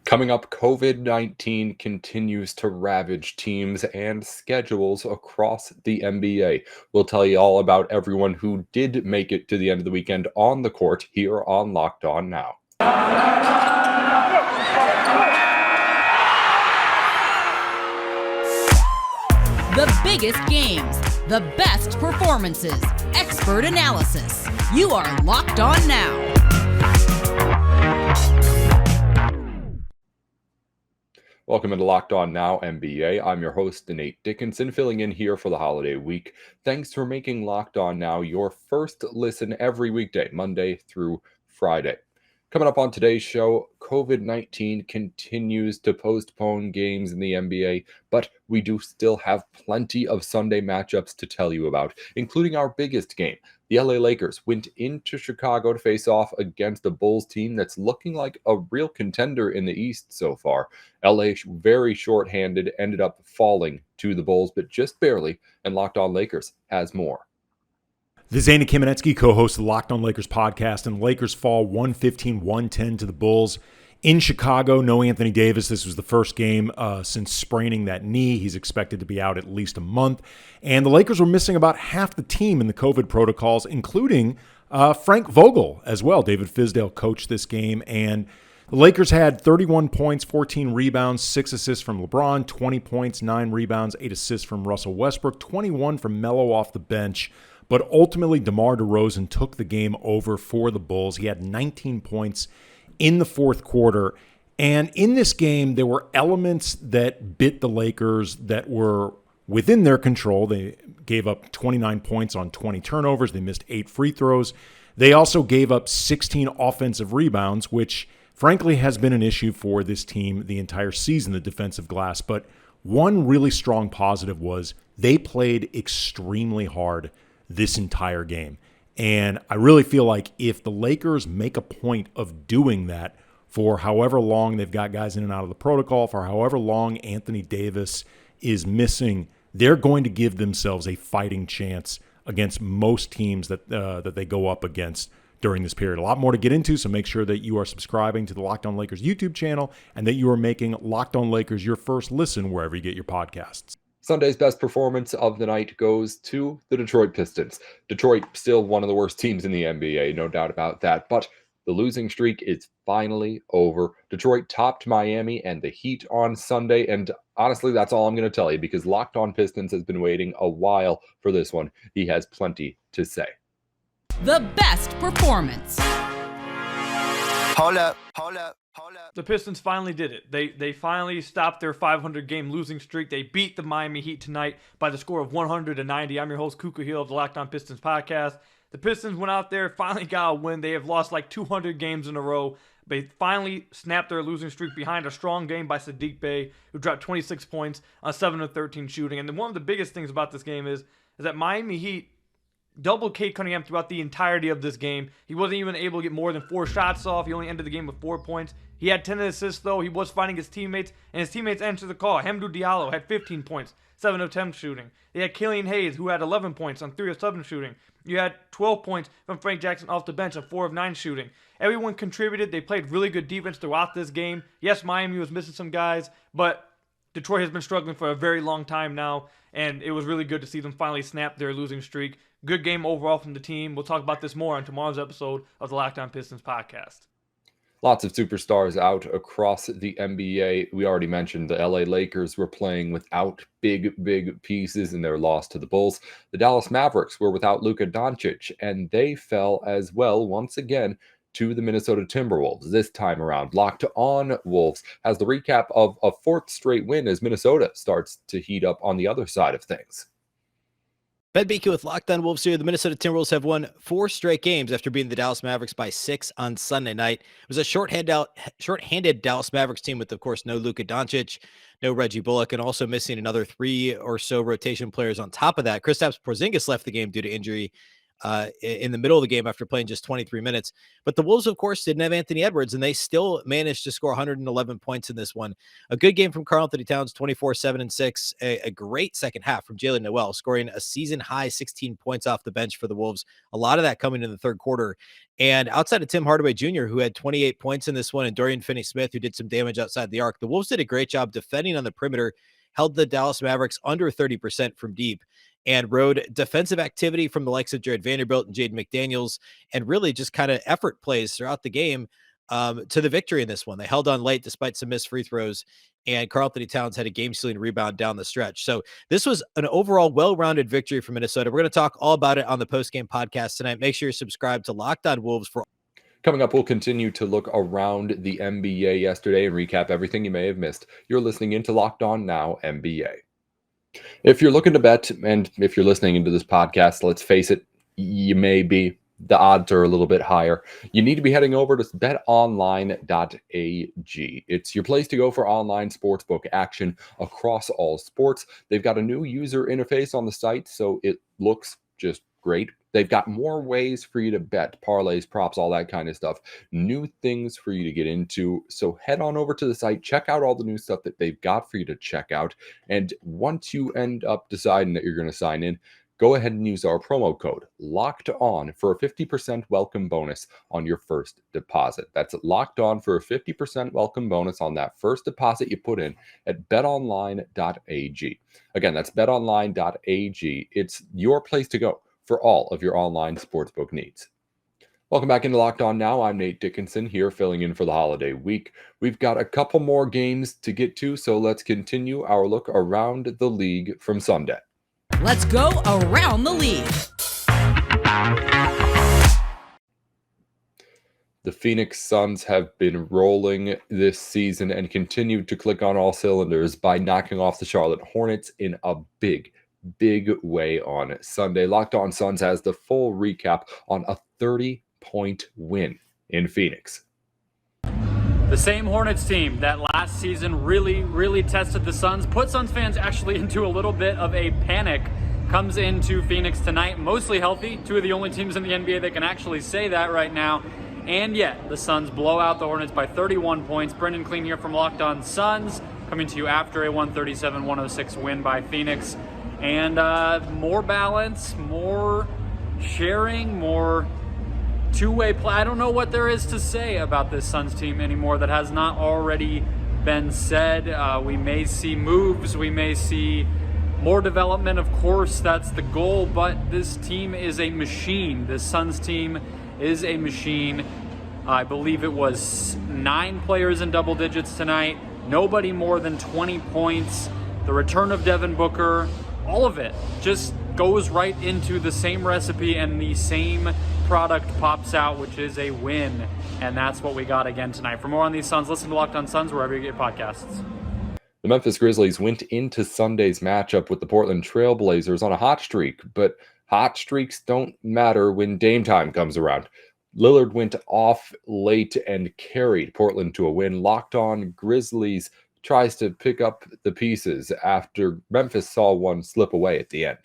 Coming up, COVID-19 continues to ravage teams and schedules across the NBA. We'll tell you all about everyone who did make it to the end of the weekend on the court here on Locked On Now. The biggest games, the best performances, expert analysis. You are Locked On Now. Welcome into Locked On Now NBA. I'm your host, Nate Dickinson, filling in here for the holiday week. Thanks for making Locked On Now your first listen every weekday, Monday through Friday. Coming up on today's show, COVID-19 continues to postpone games in the NBA, but we do still have plenty of Sunday matchups to tell you about, including our biggest game. The LA Lakers went into Chicago to face off against a Bulls team that's looking like a real contender in the East so far. LA, very shorthanded, ended up falling to the Bulls, but just barely, and Locked On Lakers has more. This is Andy Kamenetsky, co-host of the Locked On Lakers podcast, and Lakers fall 115-110 to the Bulls in Chicago. No Anthony Davis. This was the first game since spraining that knee. He's expected to be out at least a month. And the Lakers were missing about half the team in the COVID protocols, including Frank Vogel as well. David Fizdale coached this game, and the Lakers had 31 points, 14 rebounds, 6 assists from LeBron, 20 points, 9 rebounds, 8 assists from Russell Westbrook, 21 from Melo off the bench. But ultimately, DeMar DeRozan took the game over for the Bulls. He had 19 points in the fourth quarter. And in this game, there were elements that bit the Lakers that were within their control. They gave up 29 points on 20 turnovers. They missed 8 free throws. They also gave up 16 offensive rebounds, which frankly has been an issue for this team the entire season, the defensive glass. But one really strong positive was they played extremely hard this entire game. And I really feel like if the Lakers make a point of doing that for however long they've got guys in and out of the protocol, for however long Anthony Davis is missing, they're going to give themselves a fighting chance against most teams that they go up against during this period. A lot more to get into, so make sure that you are subscribing to the Locked On Lakers YouTube channel and that you are making Locked On Lakers your first listen wherever you get your podcasts. Sunday's best performance of the night goes to the Detroit Pistons. Detroit still one of the worst teams in the NBA, no doubt about that, but the losing streak is finally over. Detroit topped Miami and the Heat on Sunday, and honestly, that's all I'm going to tell you because Locked On Pistons has been waiting a while for this one. He has plenty to say. The best performance. Hold up. The Pistons finally did it. They finally stopped their 500-game losing streak. They beat the Miami Heat tonight by the score of 100-90. I'm your host, Kuka Hill of the Locked On Pistons podcast. The Pistons went out there, finally got a win. They have lost like 200 games in a row. They finally snapped their losing streak behind a strong game by Saddiq Bey, who dropped 26 points on 7 of 13 shooting. And then one of the biggest things about this game is that Miami Heat doubled Cade Cunningham throughout the entirety of this game. He wasn't even able to get more than 4 shots off. He only ended the game with 4 points. He had 10 assists, though. He was finding his teammates, and his teammates answered the call. Hamdou Diallo had 15 points, 7 of 10 shooting. They had Killian Hayes, who had 11 points on 3 of 7 shooting. You had 12 points from Frank Jackson off the bench on 4 of 9 shooting. Everyone contributed. They played really good defense throughout this game. Yes, Miami was missing some guys, but Detroit has been struggling for a very long time now, and it was really good to see them finally snap their losing streak. Good game overall from the team. We'll talk about this more on tomorrow's episode of the Locked On Pistons podcast. Lots of superstars out across the NBA. We already mentioned the LA Lakers were playing without big pieces in their loss to the Bulls. The Dallas Mavericks were without Luka Doncic, and they fell as well once again to the Minnesota Timberwolves. This time around, Locked On Wolves has the recap of a 4th straight win as Minnesota starts to heat up on the other side of things. Ben Beeke with Locked On Wolves here. The Minnesota Timberwolves have won 4 straight games after beating the Dallas Mavericks by 6 on Sunday night. It was a shorthanded Dallas Mavericks team with, of course, no Luka Doncic, no Reggie Bullock, and also missing another 3 or so rotation players on top of that. Kristaps Porzingis left the game due to injury in the middle of the game after playing just 23 minutes. But the Wolves, of course, didn't have Anthony Edwards, and they still managed to score 111 points in this one. A good game from Karl-Anthony Towns, 24, 7, and 6. A great second half from Jalen Noel, scoring a season-high 16 points off the bench for the Wolves. A lot of that coming in the third quarter. And outside of Tim Hardaway Jr., who had 28 points in this one, and Dorian Finney-Smith, who did some damage outside the arc, the Wolves did a great job defending on the perimeter, held the Dallas Mavericks under 30% from deep, and rode defensive activity from the likes of Jared Vanderbilt and Jaden McDaniels, and really just kind of effort plays throughout the game to the victory in this one. They held on late despite some missed free throws, and Karl-Anthony Towns had a game-sealing rebound down the stretch. So this was an overall well-rounded victory for Minnesota. We're going to talk all about it on the post-game podcast tonight. Make sure you're subscribed to Locked On Wolves for Coming up, we'll continue to look around the NBA yesterday and recap everything you may have missed. You're listening into Locked On Now NBA. If you're looking to bet, and if you're listening into this podcast, let's face it, you may be. The odds are a little bit higher. You need to be heading over to betonline.ag. It's your place to go for online sportsbook action across all sports. They've got a new user interface on the site, so it looks just great. They've got more ways for you to bet, parlays, props, all that kind of stuff. New things for you to get into. So head on over to the site, check out all the new stuff that they've got for you to check out. And once you end up deciding that you're going to sign in, go ahead and use our promo code Locked On for a 50% welcome bonus on your first deposit. That's Locked On for a 50% welcome bonus on that first deposit you put in at betonline.ag. Again, that's betonline.ag. It's your place to go for all of your online sportsbook needs. Welcome back into Locked On Now. I'm Nate Dickinson here, filling in for the holiday week. We've got a couple more games to get to, so let's continue our look around the league from Sunday. Let's go around the league. The Phoenix Suns have been rolling this season and continued to click on all cylinders by knocking off the Charlotte Hornets in a big way on Sunday. Locked On Suns has the full recap on a 30-point win in Phoenix. The same Hornets team that last season really tested the Suns, put Suns fans actually into a little bit of a panic, comes into Phoenix tonight, mostly healthy. Two of the only teams in the NBA that can actually say that right now. And yet, the Suns blow out the Hornets by 31 points. Brendan Clean here from Locked On Suns, coming to you after a 137-106 win by Phoenix. And more balance, more sharing, more two-way play. I don't know what there is to say about this Suns team anymore that has not already been said. We may see moves, we may see more development. Of course, that's the goal, but this team is a machine. This Suns team is a machine. I believe it was 9 players in double digits tonight. Nobody more than 20 points. The return of Devin Booker, all of it just goes right into the same recipe, and the same product pops out, which is a win. And that's what we got again tonight. For more on these Suns, listen to Locked On Suns wherever you get podcasts. The Memphis Grizzlies went into Sunday's matchup with the Portland Trail Blazers on a hot streak, but hot streaks don't matter when Dame time comes around. Lillard went off late and carried Portland to a win. Locked On Grizzlies tries to pick up the pieces after Memphis saw one slip away at the end.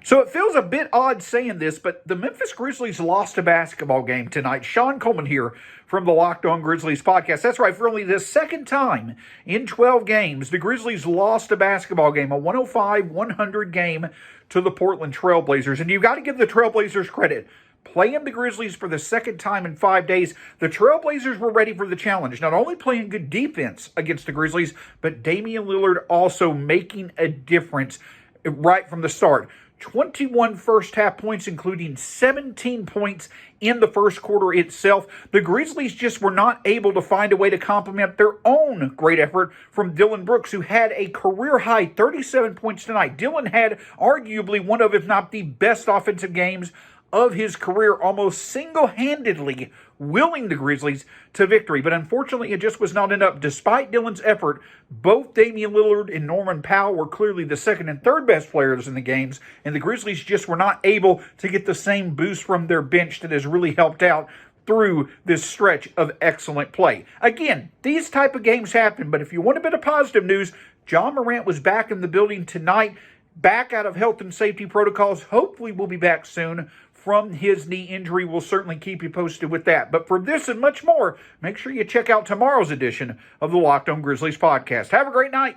So it feels a bit odd saying this, but the Memphis Grizzlies lost a basketball game tonight. Sean Coleman here from the Locked On Grizzlies podcast. That's right, for only the second time in 12 games, the Grizzlies lost a basketball game, a 105-100 game to the Portland Trail Blazers. And you've got to give the Trail Blazers credit. Playing the Grizzlies for the second time in 5 days, the Trailblazers were ready for the challenge. Not only playing good defense against the Grizzlies, but Damian Lillard also making a difference right from the start. 21 first-half points, including 17 points in the first quarter itself. The Grizzlies just were not able to find a way to complement their own great effort from Dillon Brooks, who had a career-high 37 points tonight. Dillon had arguably one of, if not the best offensive games of his career, almost single-handedly willing the Grizzlies to victory. But unfortunately, it just was not enough. Despite Dillon's effort, both Damian Lillard and Norman Powell were clearly the second and third best players in the games, and the Grizzlies just were not able to get the same boost from their bench that has really helped out through this stretch of excellent play. Again, these type of games happen, but if you want a bit of positive news, John Morant was back in the building tonight. back out of health and safety protocols. Hopefully we'll be back soon from his knee injury. We'll certainly keep you posted with that. But for this and much more, make sure you check out tomorrow's edition of the Locked On Grizzlies podcast. Have a great night.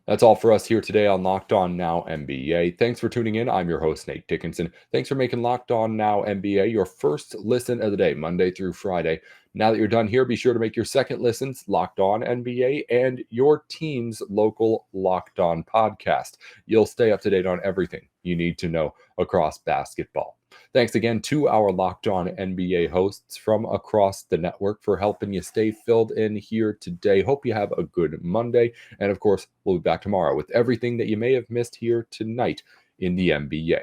That's all for us here today on Locked On Now NBA. Thanks for tuning in. I'm your host, Nate Dickinson. Thanks for making Locked On Now NBA your first listen of the day, Monday through Friday. Now that you're done here, be sure to make your second listens Locked On NBA and your team's local Locked On podcast. You'll stay up to date on everything you need to know across basketball. Thanks again to our Locked On NBA hosts from across the network for helping you stay filled in here today. Hope you have a good Monday. And of course, we'll be back tomorrow with everything that you may have missed here tonight in the NBA.